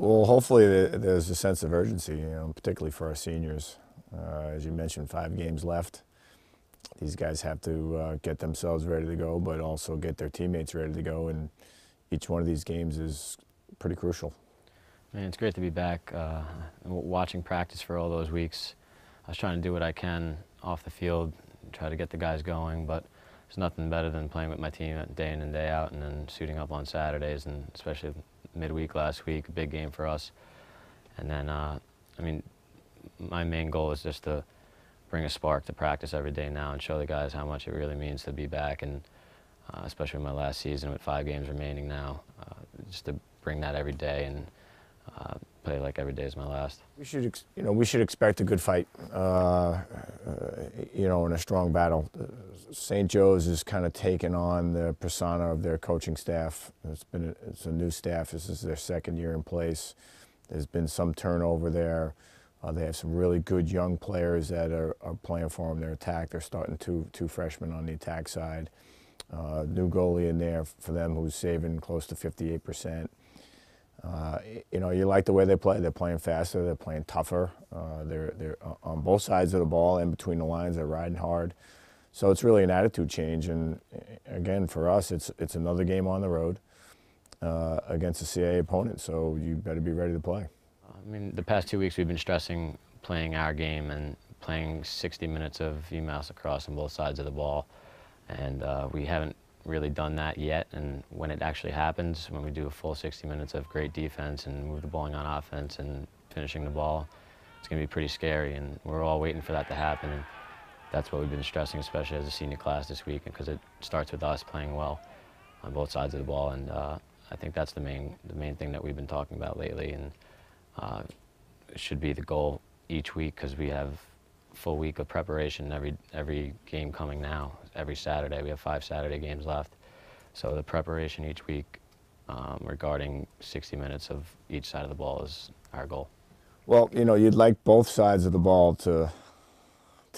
Well, hopefully there's a sense of urgency, particularly for our seniors. As you mentioned, 5 games left. These guys have to get themselves ready to go, but also get their teammates ready to go, and each one of these games is pretty crucial. Man, it's great to be back. Watching practice for all those weeks, I was trying to do what I can off the field, try to get the guys going, but there's nothing better than playing with my team day in and day out, and then suiting up on Saturdays, and especially midweek last week, a big game for us. And then, I mean, my main goal is just to bring a spark to practice every day now and show the guys how much it really means to be back, and especially in my last season with 5 games remaining now, just to bring that every day and play like every day is my last. We should expect a good fight, and a strong battle. St. Joe's has kind of taken on the persona of their coaching staff. It's a new staff. This is their 2nd year in place. There's been some turnover there. They have some really good young players that are playing for them. Their attack, they're starting two freshmen on the attack side. New goalie in there for them who's saving close to 58%. You like the way they play. They're playing faster. They're playing tougher. They're on both sides of the ball and between the lines. They're riding hard. So it's really an attitude change. And again, for us, it's another game on the road against a CAA opponent. So you better be ready to play. I mean, the past 2 weeks we've been stressing playing our game and playing 60 minutes of UMass lacrosse on both sides of the ball. And we haven't really done that yet, and when it actually happens, when we do a full 60 minutes of great defense and move the ball on offense and finishing the ball, it's going to be pretty scary, and we're all waiting for that to happen. And that's what we've been stressing, especially as a senior class this week, because it starts with us playing well on both sides of the ball, and I think that's the main thing that we've been talking about lately, and it should be the goal each week, because we have a full week of preparation every game coming now. Every Saturday, we have 5 Saturday games left. So the preparation each week regarding 60 minutes of each side of the ball is our goal. Well, you'd like both sides of the ball to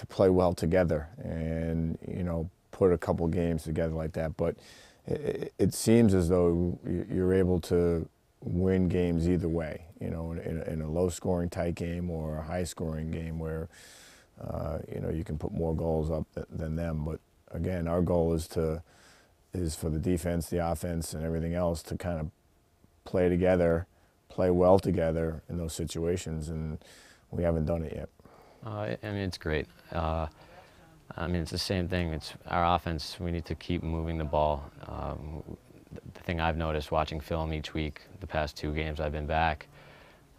play well together and, put a couple games together like that. But it seems as though you're able to win games either way, in a low-scoring tight game or a high-scoring game where, you can put more goals up than them. But again, our goal is for the defense, the offense, and everything else to kind of play together, play well together in those situations, and we haven't done it yet. I mean, it's great. I mean, it's the same thing. It's our offense. We need to keep moving the ball. The thing I've noticed watching film each week, the past 2 games I've been back,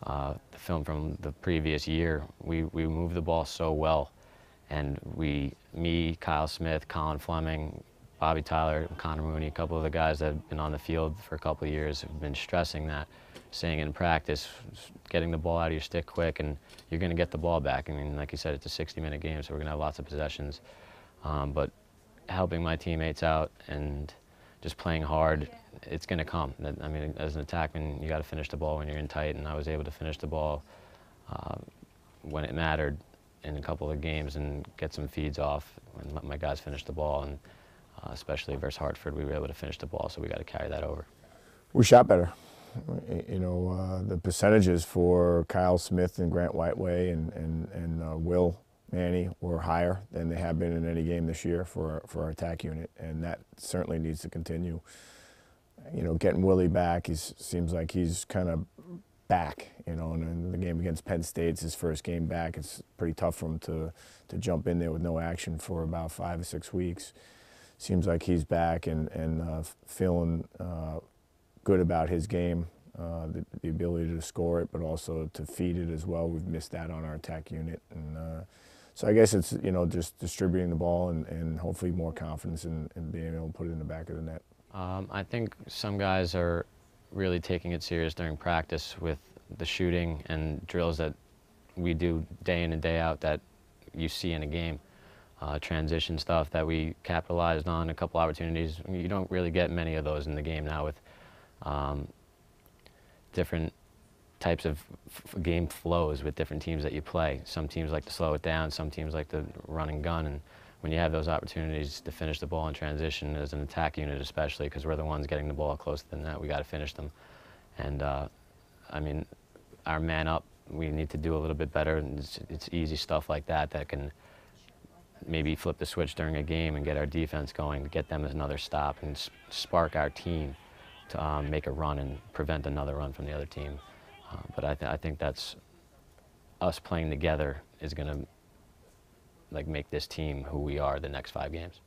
the film from the previous year, we move the ball so well. And me, Kyle Smith, Colin Fleming, Bobby Tyler, Connor Mooney, a couple of the guys that have been on the field for a couple of years have been stressing that, saying in practice, getting the ball out of your stick quick, and you're going to get the ball back. I mean, like you said, it's a 60-minute game, so we're going to have lots of possessions. But helping my teammates out and just playing hard, it's going to come. I mean, as an attackman, you got to finish the ball when you're in tight, and I was able to finish the ball when it mattered in a couple of games and get some feeds off when my guys finished the ball, and especially versus Hartford, we were able to finish the ball, so we got to carry that over. We shot better. The percentages for Kyle Smith and Grant Whiteway and Will Manny were higher than they have been in any game this year for our attack unit, and that certainly needs to continue. Getting Willie back, seems like he's kind of back, and in the game against Penn State's his first game back. It's pretty tough for him to jump in there with no action for about 5 or 6 weeks. Seems like he's back and feeling good about his game, the ability to score it, but also to feed it as well. We've missed that on our attack unit, and so I guess it's just distributing the ball and hopefully more confidence in being able to put it in the back of the net. I think some guys are really taking it serious during practice with the shooting and drills that we do day in and day out that you see in a game. Transition stuff that we capitalized on, a couple opportunities. I mean, you don't really get many of those in the game now with different types of game flows with different teams that you play. Some teams like to slow it down, some teams like to run and gun, and when you have those opportunities to finish the ball in transition as an attack unit especially, because we're the ones getting the ball close to the net, we got to finish them. And I I mean, our man up, we need to do a little bit better, and it's easy stuff like that that can maybe flip the switch during a game and get our defense going, to get them another stop and spark our team to make a run and prevent another run from the other team. But I think that's us playing together is going to like make this team who we are the next 5 games.